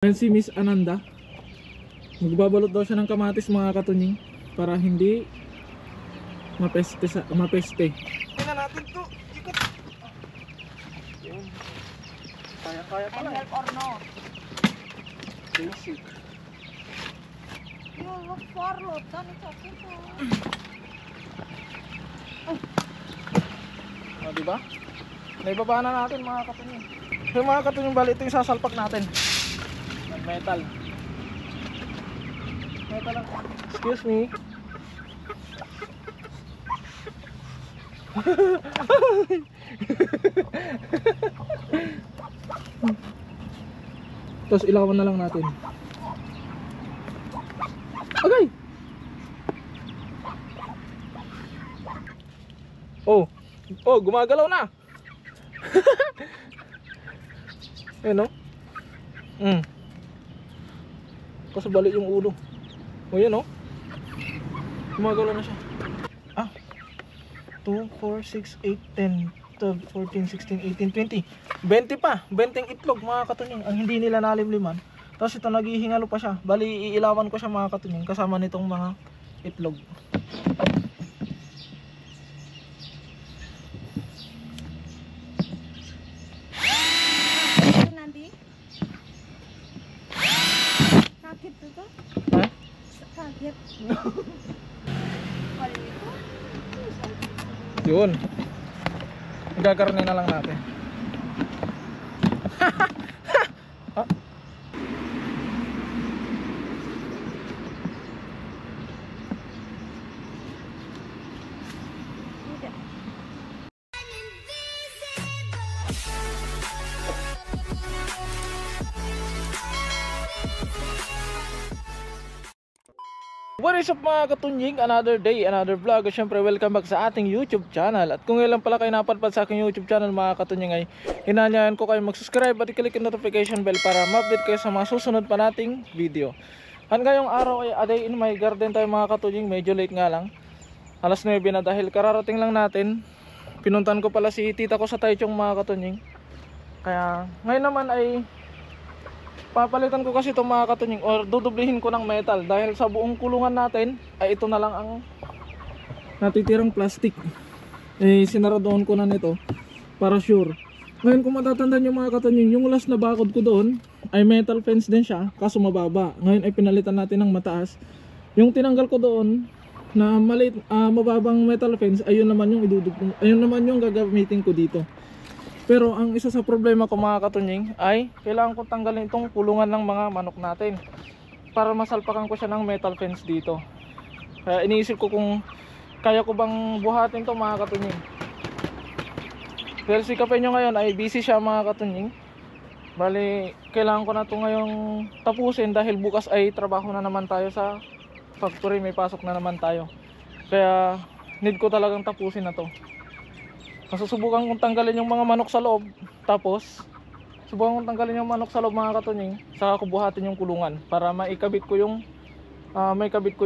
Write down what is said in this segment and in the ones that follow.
Ayan si Miss Ananda. Magbabalot daw siya ng kamatis mga katunying para hindi mapeste. Tingnan natin to. Ikot. Yun. Kaya pala. And help or no? Basic. You look for load. Then it's okay to. Diba? Naibaba na natin mga katunying. Yung mga katunying, bali ito yung sasalpak natin. Metal. Metal lang. Excuse me. Tapos ilawan na lang natin. Okay. Oh, gumagalaw na. Ayan o. Kasi balik yung ulo. O yan o. Gumagalaw na siya. 2, 4, 6, 8, 10, 12, 14, 16, 18, 20 pa, 20 itlog mga katunying ang hindi nila nalimliman. Tapos ito naghihingalo pa siya. Bali iilawan ko siya mga katunying kasama nitong mga itlog. Nanti. Kaget itu. Ha? Kaget. Yun. Gagarnin na lang natin. What is up mga katunying? Another day, another vlog. At syempre welcome back sa ating YouTube channel. At kung ngayon lang pala kayo napadpad sa aking YouTube channel mga katunying, ay hinahanayan ko kayo mag-subscribe at i-click yung notification bell para ma-update kayo sa mga susunod pa nating video. At ngayong araw ay a day in my garden tayo mga katunying. Medyo late nga lang, alas 9 na dahil kararating lang natin. Pinuntan ko pala si tita ko sa Taichung mga katunying. Kaya ngayon naman ay papalitan ko kasi itong mga katunying or dudublihin ko ng metal dahil sa buong kulungan natin ay ito na lang ang natitirang plastic. Sinaradoon ko na nito para sure. Ngayon kung matatandaan yung mga katunying, yung last na bakod ko doon ay metal fence din siya kaso mababa. Ngayon ay pinalitan natin ng mataas. Yung tinanggal ko doon na maliit, mababang metal fence, ayun naman yung idudugtong, ayun naman yung gagamitin ko dito. Pero ang isa sa problema ko mga katunying ay kailangan ko tanggalin itong kulungan ng mga manok natin para masalpakan ko siya ng metal fence dito. Kaya iniisip ko kung kaya ko bang buhatin to mga katunying. Dahil si Kape nyo ngayon ay busy siya mga katunying. Bali kailangan ko na to ngayong tapusin dahil bukas ay trabaho na naman tayo sa factory, may pasok na naman tayo. Kaya need ko talagang tapusin na to. Masusubukan kong tanggalin yung mga manok sa loob. Tapos subukan kong tanggalin yung manok sa loob mga katunying. Saka ko buhatin yung kulungan para maikabit ko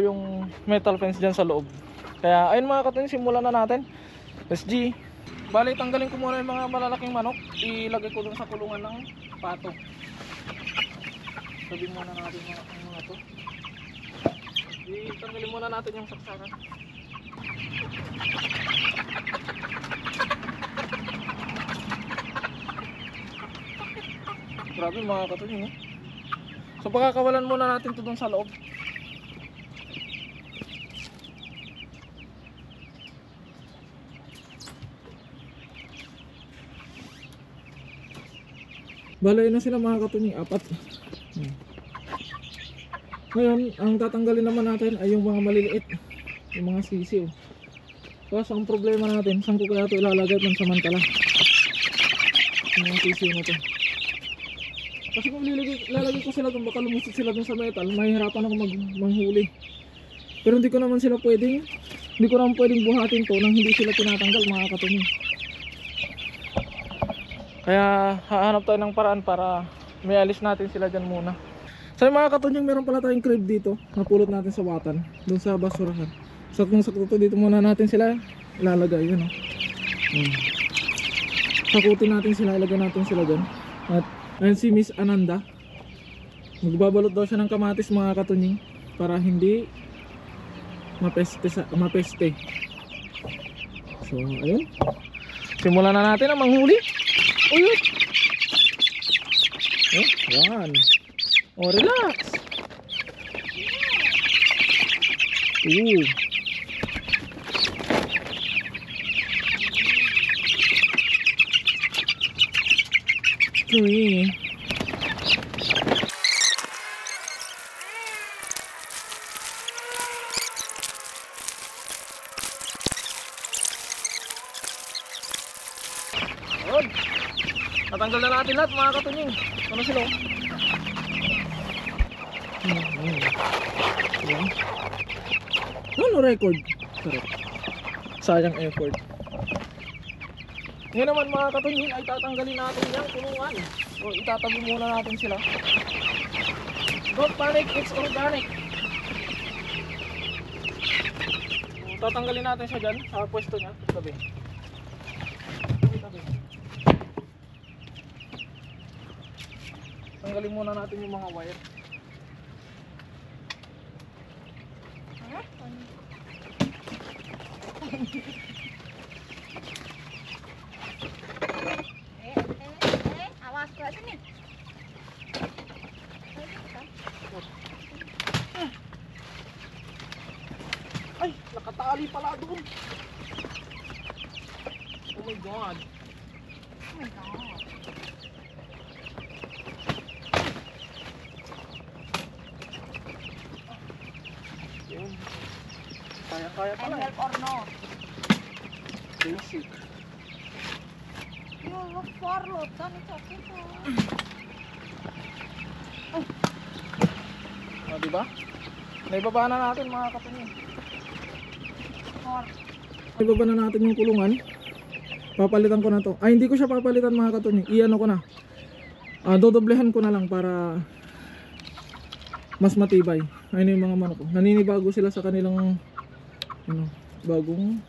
yung metal fence dyan sa loob. Kaya ayun mga katunying, simulan na natin. SG. Bali tanggalin ko muna yung mga malalaking manok. Ilagay ko dun sa kulungan ng pato. Sabihin muna natin mga to. Tanggalin muna natin yung saksakan. Grabe mga katunying. So pagkakawalan muna natin ito dun sa loob. Balay na sila mga katunying, 4. Ngayon, ang tatanggalin naman natin ay yung mga maliliit, yung mga sisiw. Kaso ang problema natin, saan ko kaya ito ilalagay pansamantala? Yung mga sisiw na ito. Kasi kung lalagay ko sila dun, baka lumusot sila dun sa metal, mahihirapan ako manghuli. Pero hindi ko naman pwedeng buhatin to nang hindi sila tinatanggal mga katunying. Kaya hahanap tayo ng paraan para may alis natin sila dyan muna. So mga katunying, meron pala tayong crib dito, napulot natin sa watan, dun sa basurahan. So kung sakto dito muna natin sila ilalagay, yun o. Sakutin natin sila, ilagay natin sila dyan. At ayun si Miss Ananda. Magbabalot daw siya ng kamatis mga katunying para hindi mapeste. So ayun, simulan na natin ang manghuli. Uyut. Yan. Oh, relax. Uy. Ayun. Natanggal na natin lahat mga katunying. Ano sila? Ayan. Ano record? Sarap. Sayang effort. Ngayon naman mga katunying ay tatanggalin natin yung kulungan. So itatabi muna natin sila. Don't panic, it's organic. So, tatanggalin natin siya dyan sa pwesto niya. Tabi. Tanggalin muna natin yung mga wire. Awas ke sini. Ay, nakatali pala doon. Oh my god. Oh my god. Yun. Kaya pala. Help or not? Basic. You look for lotan sakit to. O, diba? Naibaba na natin mga katunying. For. Naibaba na natin yung kulungan. Papalitan ko na to. Ay, hindi ko siya papalitan mga katunying. Iano ko na. Dodoblehan ko na lang para mas matibay. Ayun yung mga manok ko. Naninibago sila sa kanilang bagong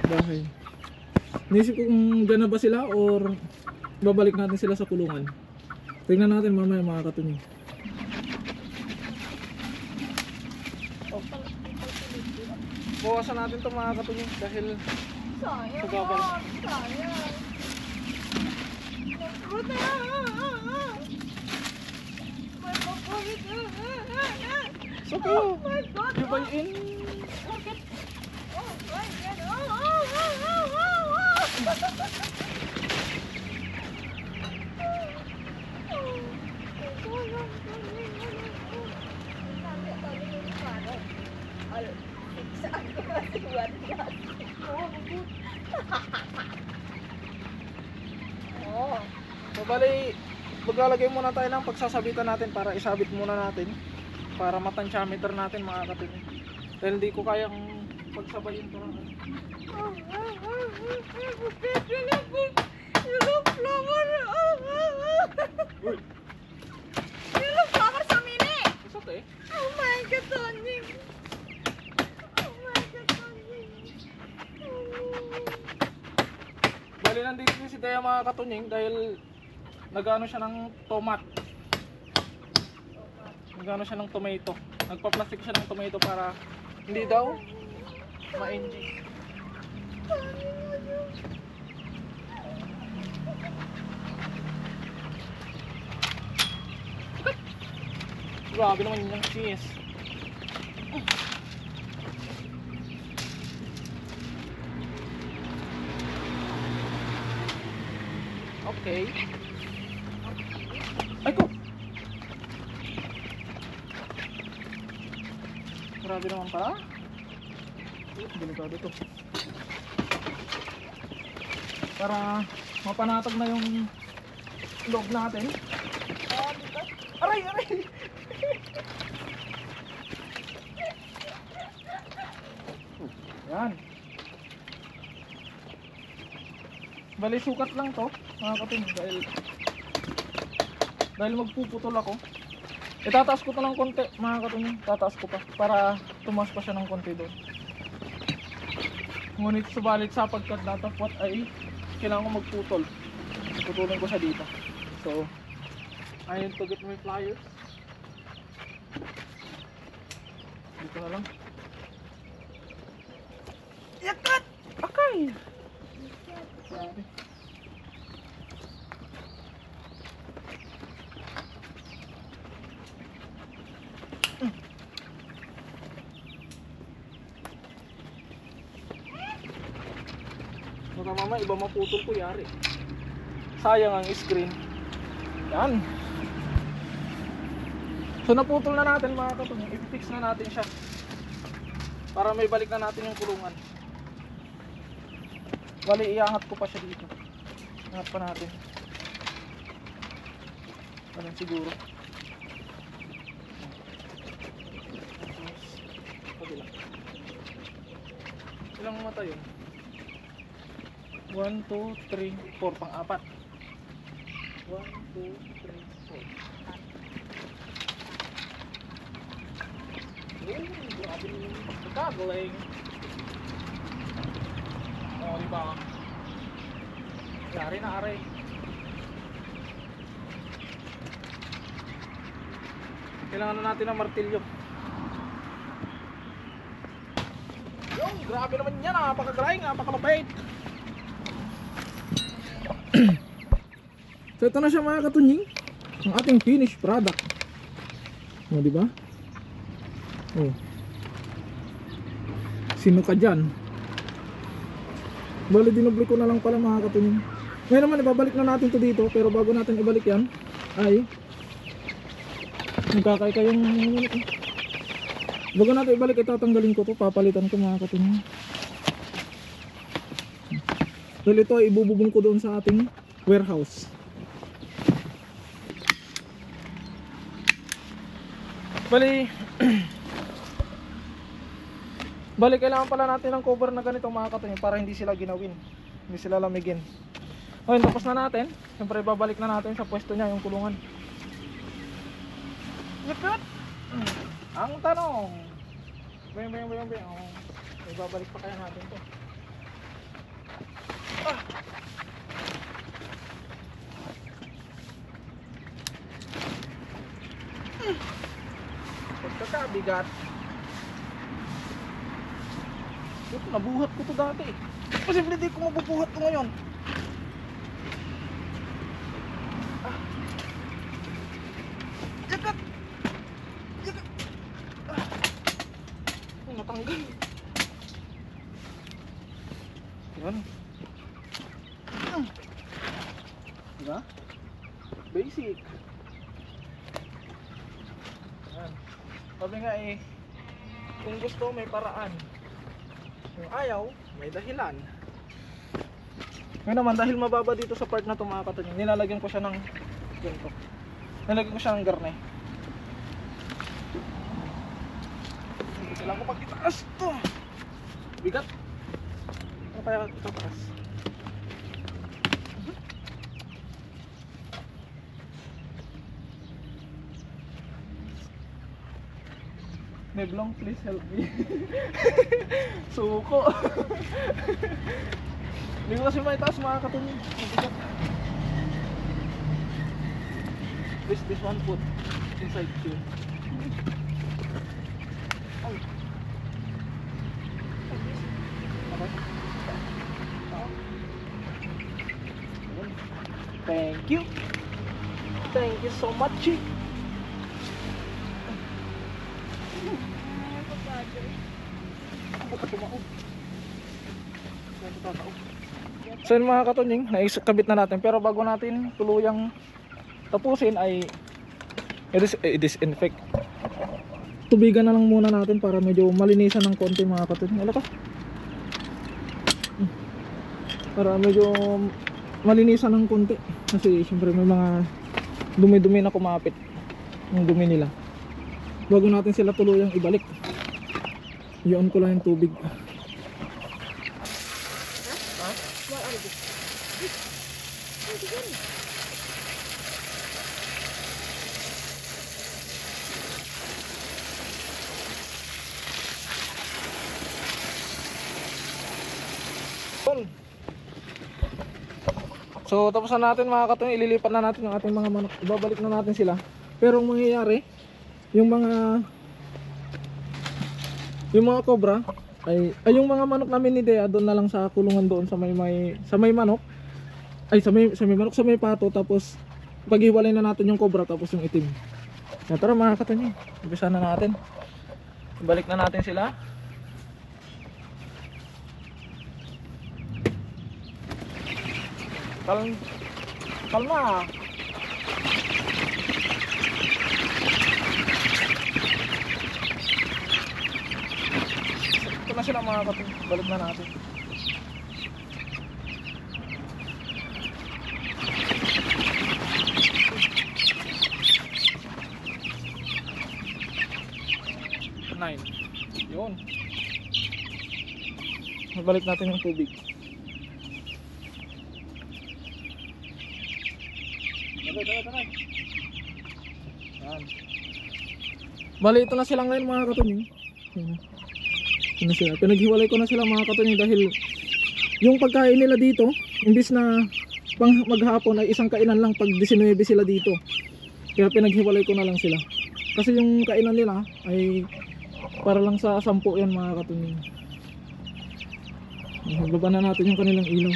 bahay. Naisip ko kung dyan na ba sila or babalik natin sila sa kulungan. Tingnan natin mamaya mga katunying. Bawasan natin to mga katunying dahil Sayang. Sagabal. Sayang. so Oh my god. you buy in. Oh my god. So bali, maglalagay muna tayo ng pagsasabitan natin para isabit muna natin para matansyameter natin mga katunying. Dahil hindi ko kayang pagsabayin to. It's okay. Oh my god, Tony. Oh my god, Tony. Bali nandito si Dea mga katunying dahil nagano siya ng tomat. Nagano siya ng tomato. Nagpa-plastic siya ng tomato para hindi daw ma-NG. Grabe naman yung cheese. Okay. Ay ko. Grabe naman pala. Delikado to. Para mapanatag na yung loob natin. Aray, aray. Yan. Bali sukat lang to mga katunying dahil magpuputol ako. Itataas ko to ng konti mga katunying. Tataas ko pa para tumaas pa siya ng konti doon. Ngunit subalit sapagkat natapot ay kailangan ko magputol. Putulin ko siya dito. So I need to get my pliers. Dito na lang. Yakat! Akay! Grabe. Baka mama, iba maputol ko yari. Sayang ang screen. Yan. So naputol na natin mga katong. I-fix na natin siya. Para may balik na natin yung kulungan. Bali, iangat ko pa siya dito. Iangat pa natin. Ganun siguro. Ilang mata yun? 1, 2, 3, 4, pang-apat. 1, 2, 3, 4. Grabe yung pagkakagaling. O, diba? Yari na aray. Kailangan na natin ng martilyo. Yung, grabe naman yan. Napakagaling, napakalapit. So ito na siya mga katunying, ang ating finished product. O diba? Oh. Sino ka dyan? Bali dinubli ko na lang pala mga katunying. Ngayon naman ibabalik na natin to dito. Pero bago natin ibalik yan ay nagkakay kayong bago natin ibalik itatanggalin ko to. Papalitan ko mga katunying. Dahil ito ay ibububong ko doon sa ating warehouse. Bali kailangan pala natin ng cover na ganito mga katunying para hindi sila ginawin, hindi sila lamigin. Ngayon tapos na natin. Siyempre babalik na natin sa pwesto niya yung kulungan. Yakot! Ang tanong, ibabalik pa kaya natin to? Pagkakabigat. Ito, nabuhat ko to dati. Posible di ko mabubuhat to ngayon. Yakat! Yakat! Natanggal. Yan. Diba? Basic. Yan. Sabi nga kung gusto may paraan. Kung ayaw, may dahilan. Ngayon naman, dahil mababa dito sa part na ito mga katunying, nilalagyan ko siya ng ganito. Nilalagyan ko siya ng garne. Kailangan ko pag itaas ito. Bigat. Ano kaya itataas? Neblong, please help me. Suko. Hindi ko kasi maitaas mga katunying. This one foot inside here. Oh. Okay. Thank you. Thank you so much. So yun mga katunying, naikabit na natin. Pero bago natin tuluyang tapusin ay i-disinfect. Tubigan na lang muna natin para medyo malinisan ng konti mga katunying. Ano ka? Para medyo malinisan ng konti. Kasi syempre may mga dumi-dumi na kumapit. Yung dumi nila. Bago natin sila tuluyang ibalik, i-on ko lang yung tubig. So tapos na natin mga katunying, ililipat na natin yung ating mga manok. Ibabalik na natin sila. Pero ang mangyayari, yung mga cobra ay yung mga manok namin ni Dea doon na lang sa kulungan doon sa may manok. Ay sa may manok, sa may pato, tapos paghiwalay na natin yung cobra tapos yung itim. Kaya tara mga katunying, umpisa na natin. Ibalik na natin sila. Kalma. Ito na sila mga katunying, balik na natin. Yun. Balik natin yung tubig. Tara. Yan. Bali, ito na sila ngayon mga katunying. Ano sila? Pinaghiwalay ko na sila mga katunying dahil yung pagkain nila dito, imbis na pang maghapon ay isang kainan lang, pag 19 sila dito. Kaya pinaghiwalay ko na lang sila. Kasi yung kainan nila ay para lang sa 10 yan mga katunying. Baba na natin yung kanilang ilaw.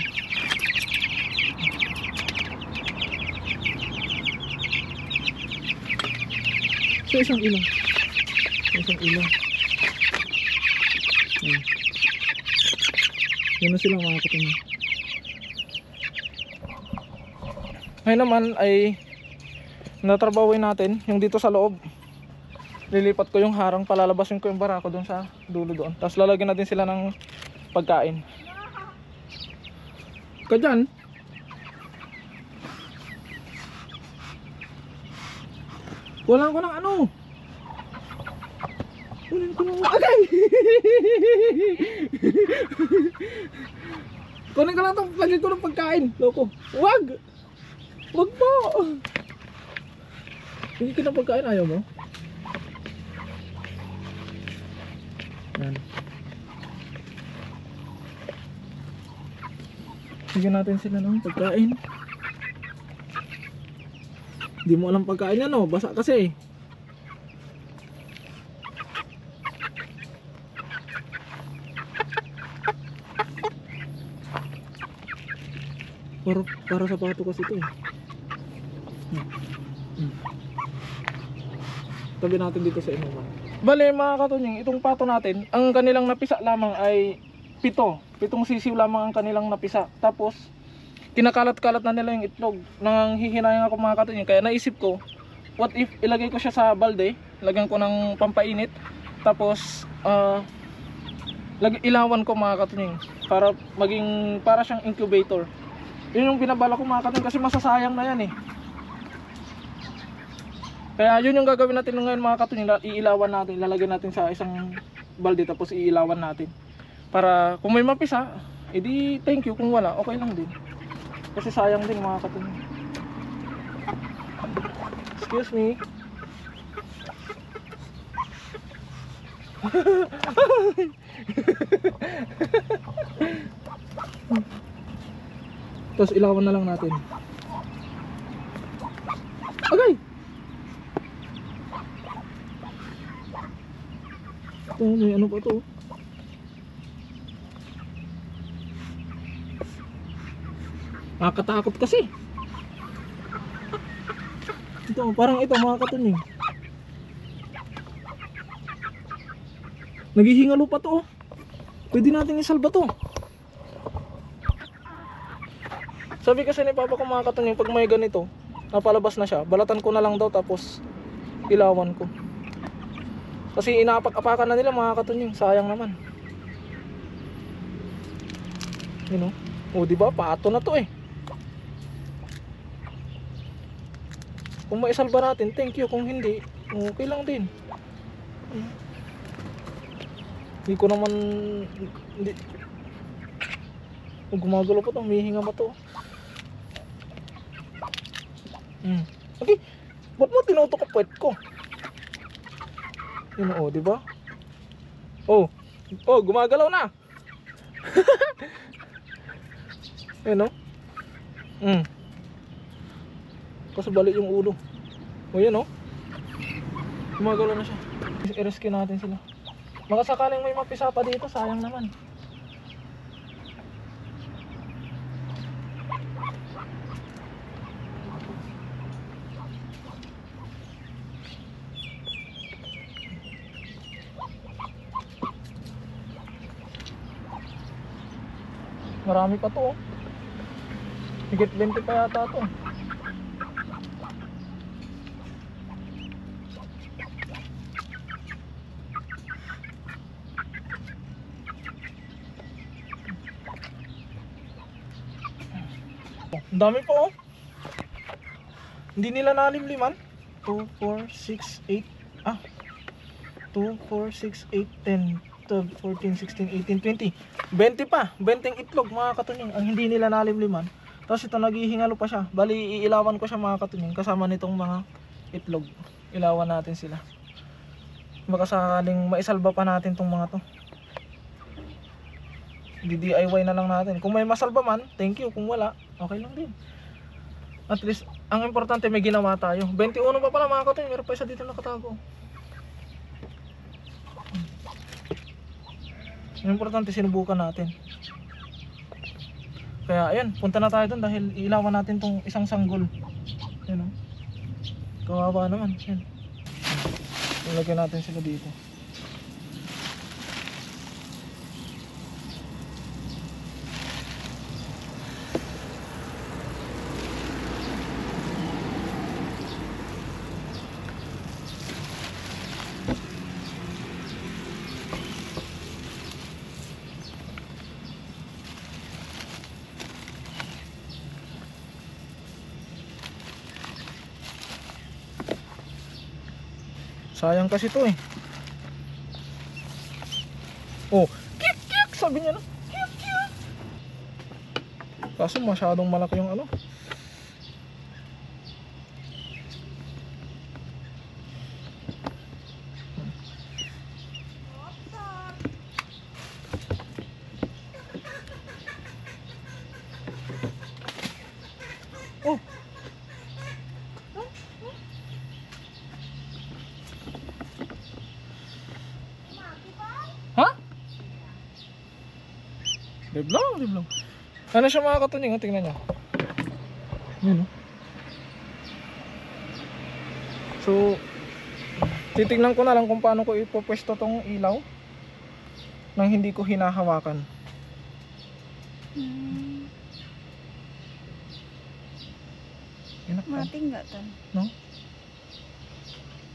So isang ilaw. Yan na sila mga katunying. Ngayon naman ay natrabawin natin yung dito sa loob. Lilipat ko yung harang, palalabasin ko yung barako doon sa dulo doon. Tapos lalagyan natin sila ng pagkain. Ka dyan? Kulang ko ng ano? Kulang ko ng agay! Kunin ko lang ito, lagyan ko ng pagkain. Loko. Wag! Wag po! Hindi ka ng pagkain, ayaw mo? Yan. Bigyan natin sila ng pagkain. Hindi mo alam pagkain yan, no? Basa kasi. Para sa pato kasi ito. Tabi natin dito sa inuman. Bale mga katunying, itong pato natin, ang kanilang napisa lamang ay 7 sisiw lamang ang kanilang napisa. Tapos kinakalat-kalat na nila yung itlog. Nang hihinayang ako mga katunying, kaya naisip ko, what if ilagay ko siya sa balde, lagyan ko ng pampainit, tapos ilawan ko mga katunying, para para siyang incubator. Yun yung binabala ko mga katunying, kasi masasayang na yan eh. Kaya yun yung gagawin natin ngayon mga katunying, iilawan natin, ilalagay natin sa isang balde tapos iilawan natin. Para kung may mapisa, edi thank you, kung wala, okay lang din. Kasi sayang din mga katunying. Excuse me. Tapos ilawan na lang natin. Okay. Ito, may ano pa to? Nakakatakot kasi. Ito, parang ito mga katunying. Naghihingalo pa to. Pwede natin isalba to. Sabi kasi ni Papa ko mga katunying, pag may ganito, napalabas na siya, balatan ko na lang daw tapos ilawan ko. Kasi inaapak-apakan na nila mga katunying, sayang naman. You know? O diba, pato na to eh. Kung maisalba natin, thank you. Kung hindi, okay lang din. Hindi ko naman, hindi. Gumagalo pa to, humihinga pa to. Okay, ba't mo tinutok ang puwet ko? Yun o, diba? Oh, gumagalaw na. Yun o. Kasi bali yung ulo. O yan oh. Gumagalaw na siya. I-rescue natin sila. Baka sakaling may mapisa pa dito, sayang naman. Marami pa to oh. Higit 20 pa yata to. Ang dami pa oh. Hindi nila nalimliman. 2, 4, 6, 8. 2, 4, 6, 8, 10, 12, 14, 16, 18, 20. 20 pa. 20 itlog mga katunying. Ang hindi nila nalimliman. Tapos ito naghihingalo pa siya. Bali iilawan ko siya mga katunying. Kasama nitong mga itlog. Ilawan natin sila. Baka sakaling maisalba pa natin tong mga to. DIY na lang natin. Kung may masalba man, thank you. Kung wala, okay lang din. At least, ang importante may ginawa tayo. 21 pa pala mga katunying. Meron pa isa dito nakatago. Ang importante sinubukan natin. Kaya ayan, punta na tayo doon dahil ilawan natin tong isang sanggol. Ayan o. Kawawa naman. Ayan. Ilagay natin sila dito. Sayang kasi to eh. Oh, kik kik sabi niya na. Kik kik. Kaso masyadong malaki yung ano. Oh. Ha? Liblong, liblong. Ano siya mga katunying? Tingnan nyo. Yun o. So, titignan ko na lang kung paano ko ipopwesto tong ilaw nang hindi ko hinahawakan. Enak kan? Mati nggak tan? No?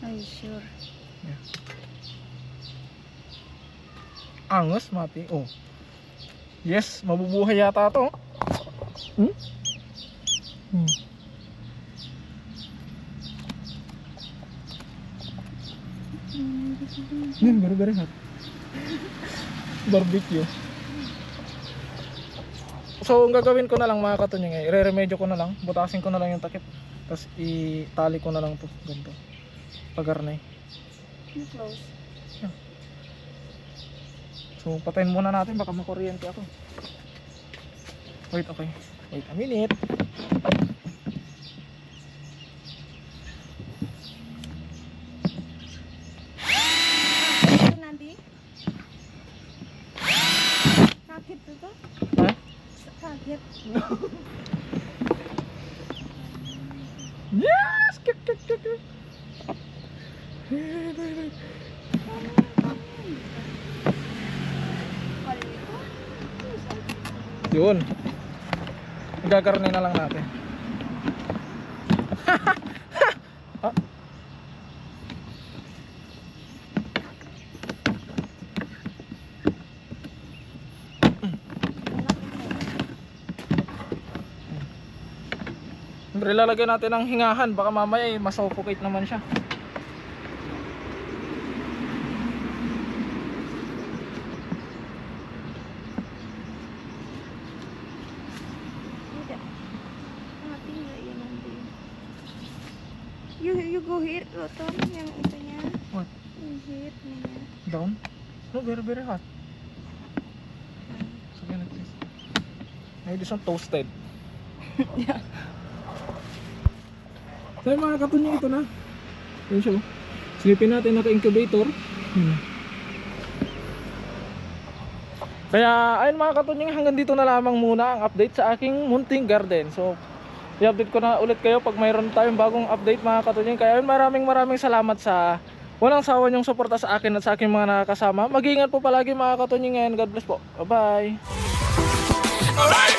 Are you sure? Yeah. Angus, mati. Oh. Yes, mabubuhay yata to. Hmm? Hmm. Very, very hot. Barbecue. So, ang gagawin ko na lang mga katunying ay i-remedyo ko na lang. Butasin ko na lang yung takip. Tapos itali ko na lang to. Ganito. Pagarnay. Close. Yeah. So, patayin muna natin. Baka makuryente ako. Wait, okay. Wait a minute. Nanti kaget tuh. Hah? Kaget. Yes! Kik, kik, kik, kik. Yun. Gagarnin na lang natin. Ah. Siyempre lalagyan natin ng hingahan. Baka mamaya masuffocate naman siya. Mati nggak ya nanti? You go here loh Tom, yang itunya. What? Hit nih ya. Down? No, very, very hot. So, like this. Maybe this one toasted. So yung mga katunying, ito na. Yan siya. Silipin natin naka-incubator. Kaya ayun mga katunying, hanggang dito na lamang muna ang update sa aking munting garden. So i-update ko na ulit kayo pag mayroon tayong bagong update mga katunying. Kaya ayun, maraming salamat sa walang sawa niyong suporta sa akin at sa aking mga nakakasama. Mag-iingat po palagi mga katunying, and God bless po. Bye bye.